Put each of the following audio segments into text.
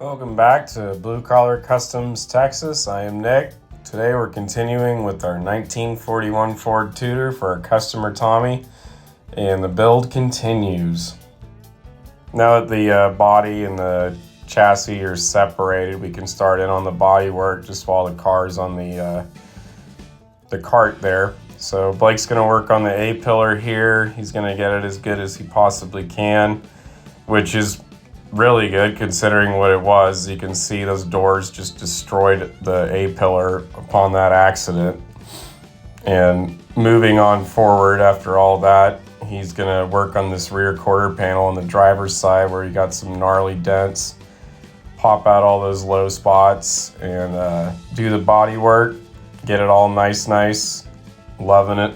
Welcome back to Blue Collar Customs Texas. I am Nick. Today we're continuing with our 1941 Ford Tudor for our customer Tommy, and the build continues. Now that the body and the chassis are separated, we can start in on the body work just while the car's on the cart there. So Blake's going to work on the A-pillar here. He's going to get it as good as he possibly can, which is really good considering what it was. You can see those doors just destroyed the A-pillar upon that accident. And moving on forward after all that, he's going to work on this rear quarter panel on the driver's side where you got some gnarly dents, pop out all those low spots, and do the body work, get it all nice. Loving it.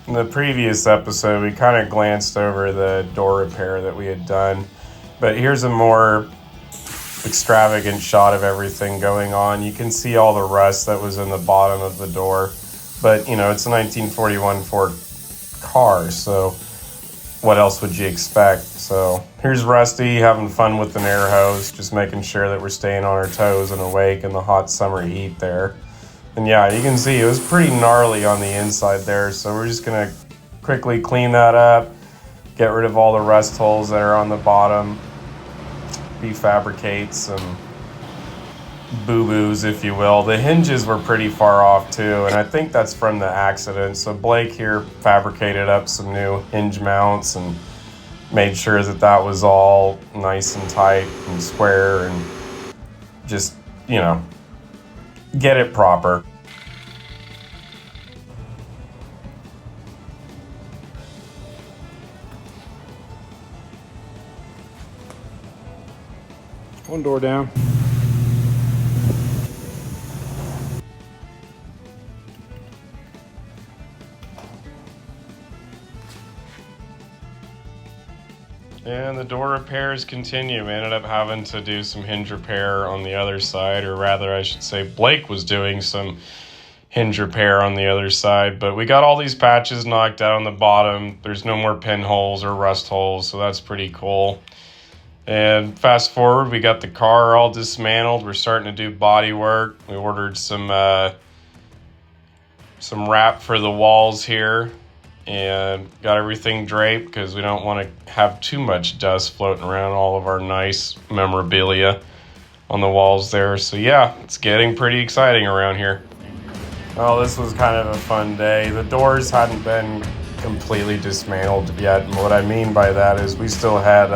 In the previous episode, we kind of glanced over the door repair that we had done, but here's a more extravagant shot of everything going on. You can see all the rust that was in the bottom of the door, but you know, it's a 1941 Ford car, so what else would you expect? So here's Rusty having fun with an air hose, just making sure that we're staying on our toes and awake in the hot summer heat there. And yeah, you can see it was pretty gnarly on the inside there, so we're just gonna quickly clean that up, get rid of all the rust holes that are on the bottom, refabricate some boo-boos, if you will. The hinges were pretty far off too, and I think that's from the accident. So Blake here fabricated up some new hinge mounts and made sure that that was all nice and tight and square and just, you know, get it proper. One door down. And the door repairs continue. We ended up having to do some hinge repair on the other side, or rather I should say Blake was doing some hinge repair on the other side, but we got all these patches knocked out on the bottom. There's no more pinholes or rust holes, so that's pretty cool. And fast forward, we got the car all dismantled. We're starting to do body work. We ordered some wrap for the walls here and got everything draped because we don't want to have too much dust floating around all of our nice memorabilia on the walls there. So yeah, it's getting pretty exciting around here. Well, this was kind of a fun day. The doors hadn't been completely dismantled yet, and what I mean by that is we still had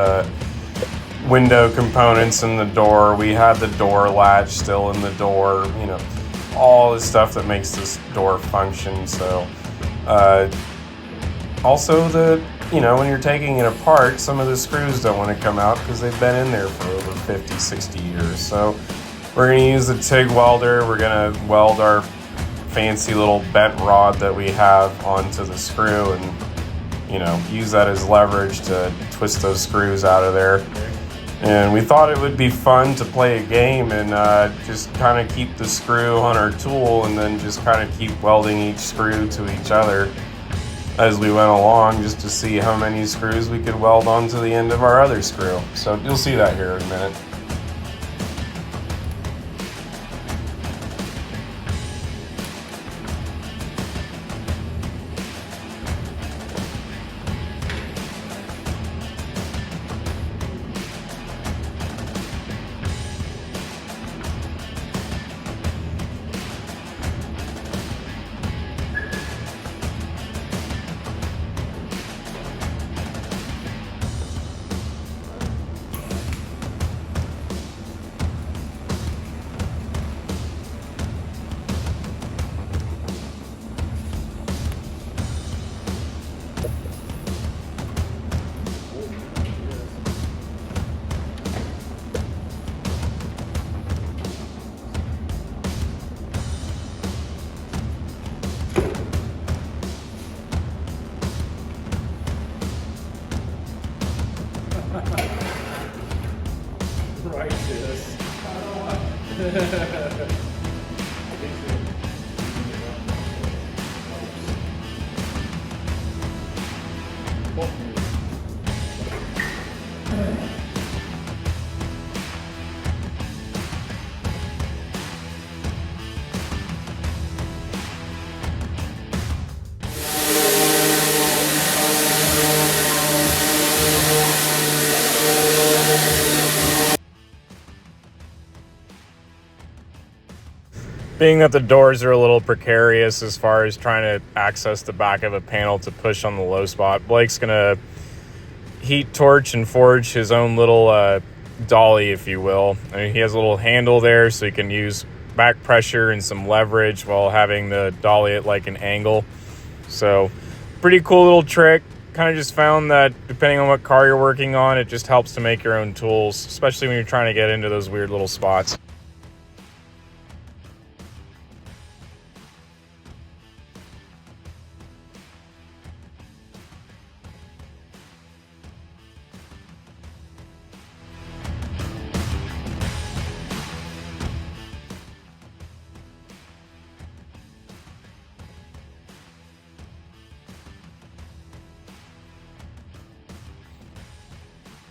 window components in the door. We had the door latch still in the door, you know, all the stuff that makes this door function. So also when you're taking it apart, some of the screws don't want to come out because they've been in there for over 50, 60 years. So we're going to use the TIG welder. We're going to weld our fancy little bent rod that we have onto the screw and, you know, use that as leverage to twist those screws out of there. And we thought it would be fun to play a game and just kind of keep the screw on our tool and then just kind of keep welding each screw to each other as we went along, just to see how many screws we could weld onto the end of our other screw. So you'll see that here in a minute. Righteous. Being that the doors are a little precarious as far as trying to access the back of a panel to push on the low spot, Blake's gonna heat torch and forge his own little dolly, if you will. I mean, he has a little handle there so he can use back pressure and some leverage while having the dolly at like an angle. So pretty cool little trick. Kind of just found that depending on what car you're working on, it just helps to make your own tools, especially when you're trying to get into those weird little spots.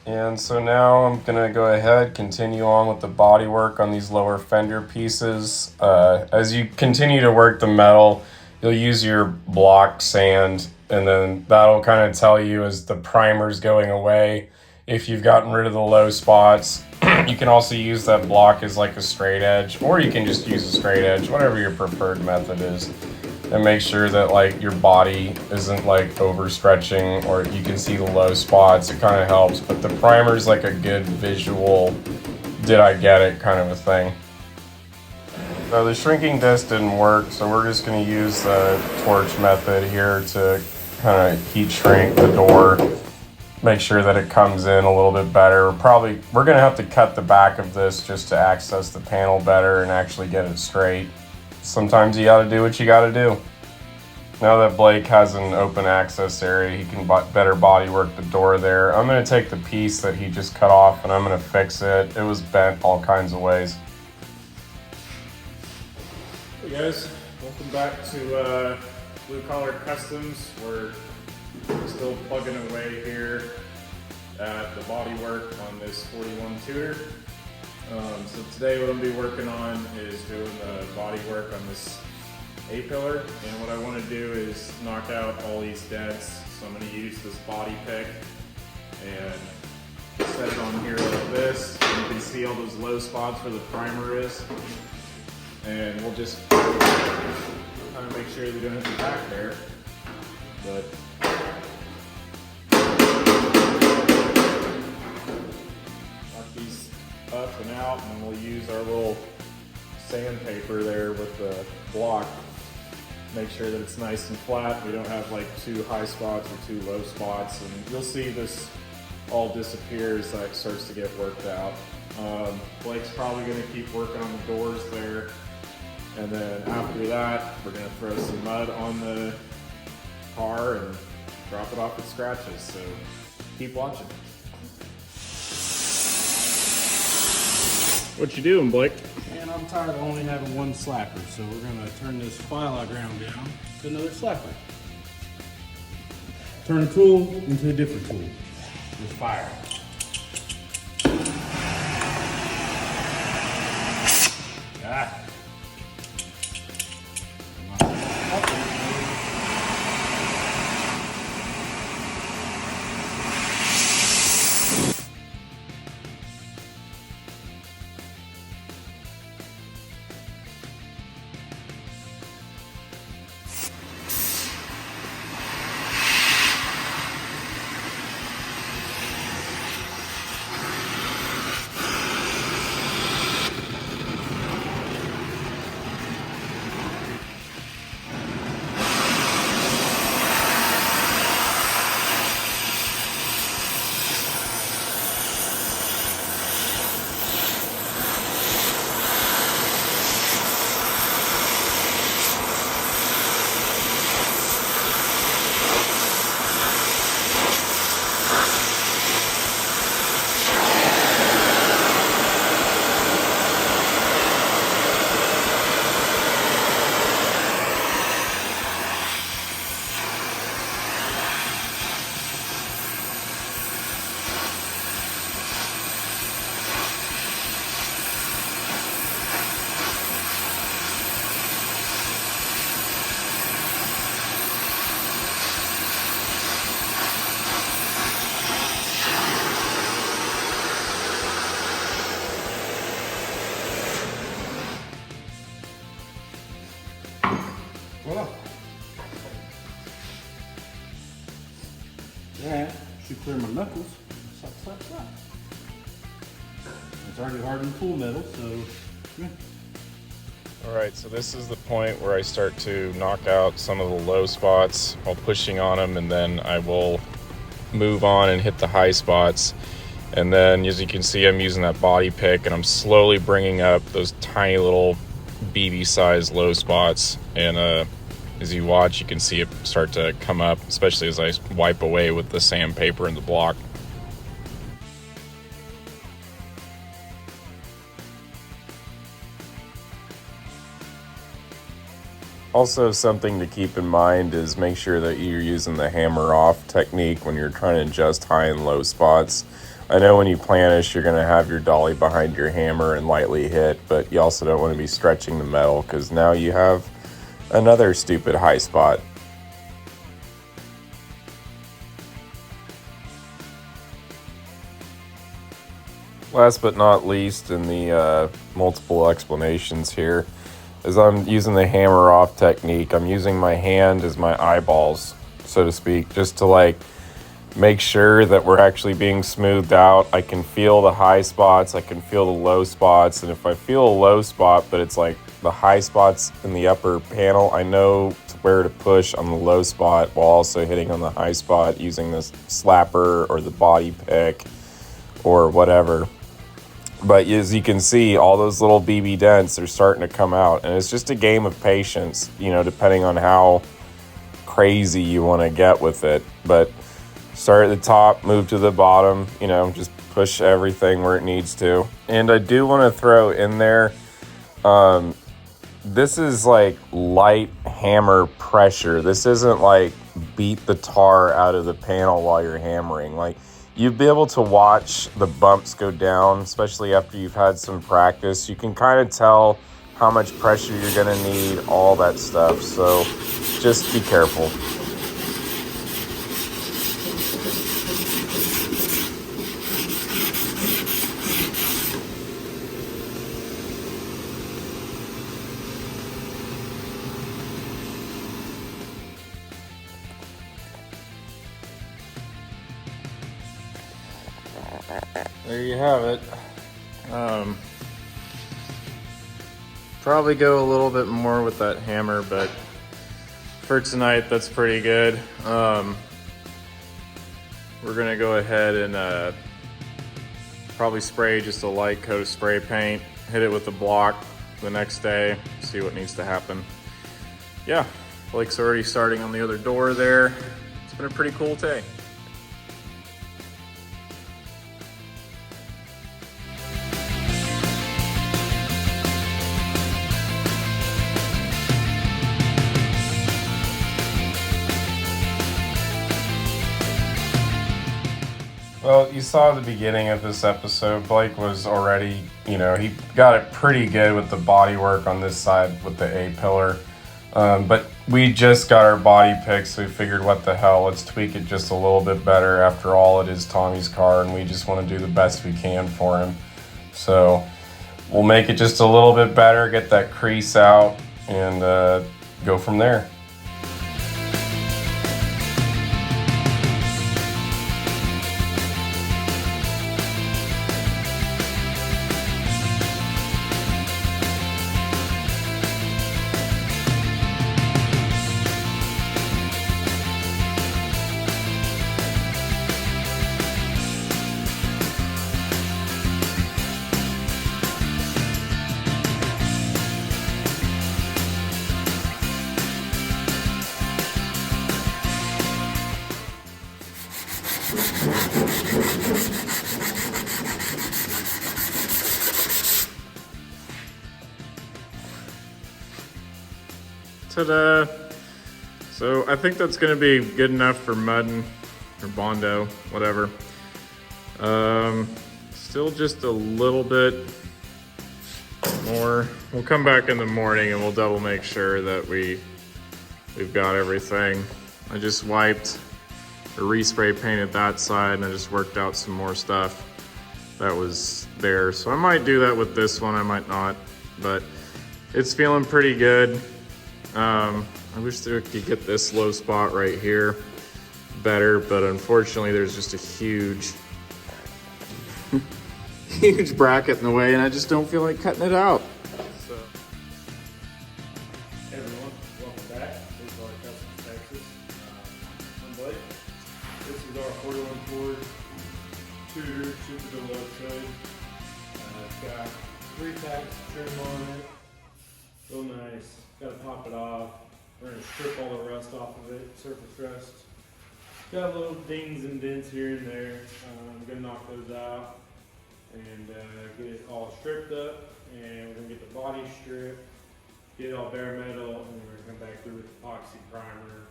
And so now I'm gonna go ahead, continue on with the body work on these lower fender pieces. As you continue to work the metal, you'll use your block sand, and then that'll kind of tell you as the primer's going away if you've gotten rid of the low spots. You can also use that block as like a straight edge, or you can just use a straight edge, whatever your preferred method is. And make sure that like your body isn't like overstretching, or you can see the low spots. It kind of helps, but the primer is like a good visual, did I get it kind of a thing. Now the shrinking disc didn't work, so we're just going to use the torch method here to kind of heat shrink the door, make sure that it comes in a little bit better. We're going to have to cut the back of this just to access the panel better and actually get it straight. Sometimes you gotta do what you gotta do. Now that Blake has an open access area, he can better body work the door there. I'm gonna take the piece that he just cut off and I'm gonna fix it. It was bent all kinds of ways. Hey guys, welcome back to Blue Collar Customs. We're still plugging away here at the body work on this 41 Tudor. So today what I'm going to be working on is doing the body work on this A-pillar, and what I want to do is knock out all these dents. So I'm going to use this body pick and set it on here like this. And you can see all those low spots where the primer is, and we'll just kind of make sure we don't hit the back there. But up and out, and we'll use our little sandpaper there with the block. Make sure that it's nice and flat. We don't have like too high spots or too low spots, and you'll see this all disappear as that starts to get worked out. Blake's probably going to keep working on the doors there, and then after that we're going to throw some mud on the car and drop it off with scratches, so keep watching. What you doing, Blake? And I'm tired of only having one slapper, so we're gonna turn this file I ground down to another slapper. Turn a tool into a different tool with fire. Ah. Voila. That should clear my knuckles. Slap, slap, slap. It's already hardened tool metal, so yeah. All right, so this is the point where I start to knock out some of the low spots while pushing on them, and then I will move on and hit the high spots. And then, as you can see, I'm using that body pick, and I'm slowly bringing up those tiny little BB-sized low spots. And as you watch, you can see it start to come up, especially as I wipe away with the sandpaper and the block. Also, something to keep in mind is make sure that you're using the hammer off technique when you're trying to adjust high and low spots. I know when you planish, you're going to have your dolly behind your hammer and lightly hit, but you also don't want to be stretching the metal because now you have another stupid high spot. Last but not least in the multiple explanations here, as I'm using the hammer off technique, I'm using my hand as my eyeballs, so to speak, just to make sure that we're actually being smoothed out. I can feel the high spots, I can feel the low spots, and if I feel a low spot, but it's like the high spots in the upper panel, I know where to push on the low spot while also hitting on the high spot using this slapper or the body pick or whatever. But as you can see, all those little BB dents are starting to come out, and it's just a game of patience, depending on how crazy you want to get with it. But start at the top, move to the bottom, just push everything where it needs to. And I do want to throw in there, this is like light hammer pressure. This isn't like beat the tar out of the panel while you're hammering. You'd be able to watch the bumps go down, especially after you've had some practice. You can kind of tell how much pressure you're gonna need, all that stuff. So just be careful. There you have it. Probably go a little bit more with that hammer, but for tonight, that's pretty good. We're gonna go ahead and probably spray just a light coat of spray paint, hit it with the block the next day, see what needs to happen. Yeah, Blake's already starting on the other door there. It's been a pretty cool day. Well, you saw at the beginning of this episode, Blake was already, he got it pretty good with the body work on this side with the A-pillar. But we just got our body picked, so we figured, what the hell, let's tweak it just a little bit better. After all, it is Tommy's car, and we just want to do the best we can for him. So we'll make it just a little bit better, get that crease out, and go from there. Ta-da! So I think that's going to be good enough for mudding or bondo, whatever. Still just a little bit more. We'll come back in the morning and we'll double make sure that we've got everything. I just wiped or respray painted that side, and I just worked out some more stuff that was there. So I might do that with this one, I might not, but it's feeling pretty good. I wish we could get this low spot right here better, but unfortunately there's just a huge huge bracket in the way, and I just don't feel like cutting it out. So, Hey everyone, welcome back. This is our Custom Texas. I'm Blake. This is our 41 Ford Tudor Super Deluxe Tudor. It's got 3 packs of trim on it. Real nice. Got to pop it off. We're going to strip all the rust off of it, surface rust. Got little dings and dents here and there. I'm going to knock those out and get it all stripped up. And we're going to get the body stripped, get it all bare metal, and we're going to come back through with epoxy primer.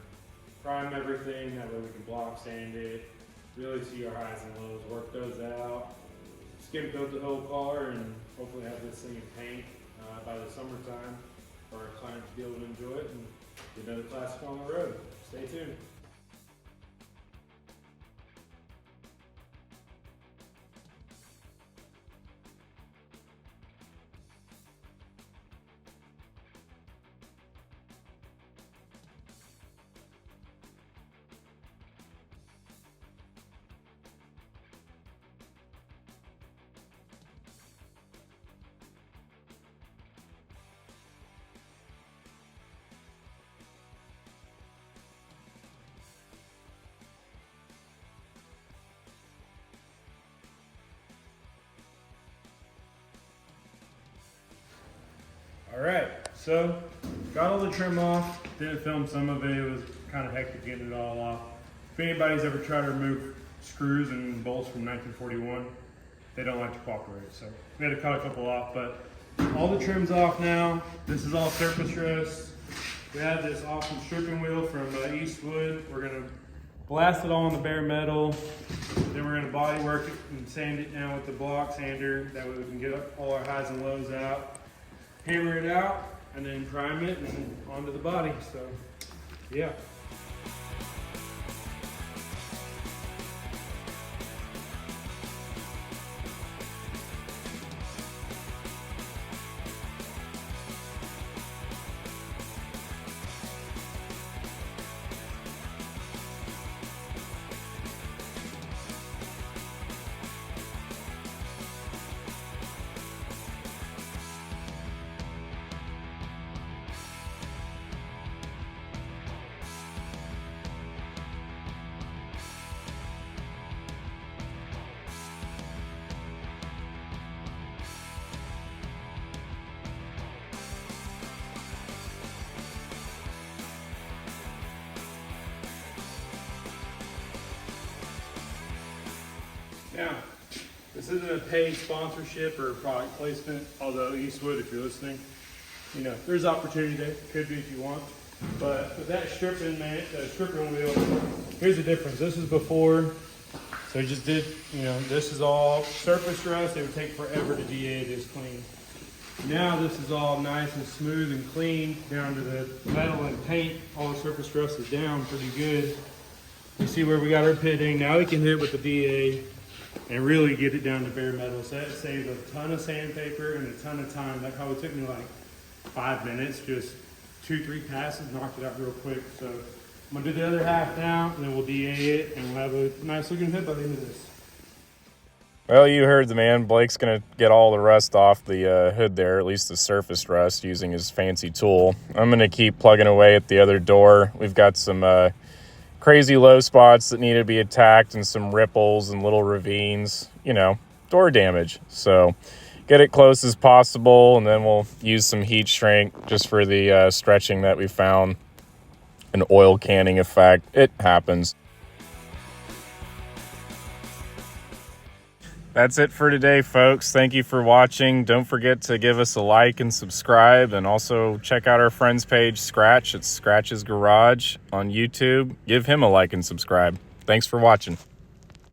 Prime everything, that way we can block sand it, really see our highs and lows, work those out. Skim coat the whole car and hopefully have this thing in paint by the summertime for our clients to be able to enjoy it and get another classic on the road. Stay tuned. Alright, so got all the trim off, didn't film some of it, it was kind of hectic getting it all off. If anybody's ever tried to remove screws and bolts from 1941, they don't like to cooperate, so we had to cut a couple off, but all the trim's off now. This is all surface rust. We have this awesome stripping wheel from Eastwood. We're going to blast it all on the bare metal, then we're going to body work it and sand it down with the block sander, that way we can get all our highs and lows out. Hammer it out, and then prime it, and onto the body, so, yeah. Now, this isn't a paid sponsorship or product placement, although Eastwood, if you're listening, you know, there's opportunity there, could be if you want. But with that stripping wheel, here's the difference. This is before, so So just did, you know, this is all surface rust. It would take forever to DA this clean. Now this is all nice and smooth and clean down to the metal and paint. All the surface rust is down pretty good. You see where we got our pitting. Now we can hit with the DA and really get it down to bare metal. So that saves a ton of sandpaper and a ton of time. That probably took me like 5 minutes, just 2-3 passes, knocked it out real quick. So I'm gonna do the other half now, and then we'll DA it, and we'll have a nice looking hood by the end of this. Well, you heard the man. Blake's going to get all the rust off the hood there, at least the surface rust, using his fancy tool. I'm going to keep plugging away at the other door. We've got some crazy low spots that need to be attacked and some ripples and little ravines, you know, door damage. So get it close as possible, and then we'll use some heat shrink just for the stretching that we found. An oil canning effect. It happens. That's it for today, folks. Thank you for watching. Don't forget to give us a like and subscribe, and also check out our friend's page, Scratch. It's Scratch's Garage on YouTube. Give him a like and subscribe. Thanks for watching.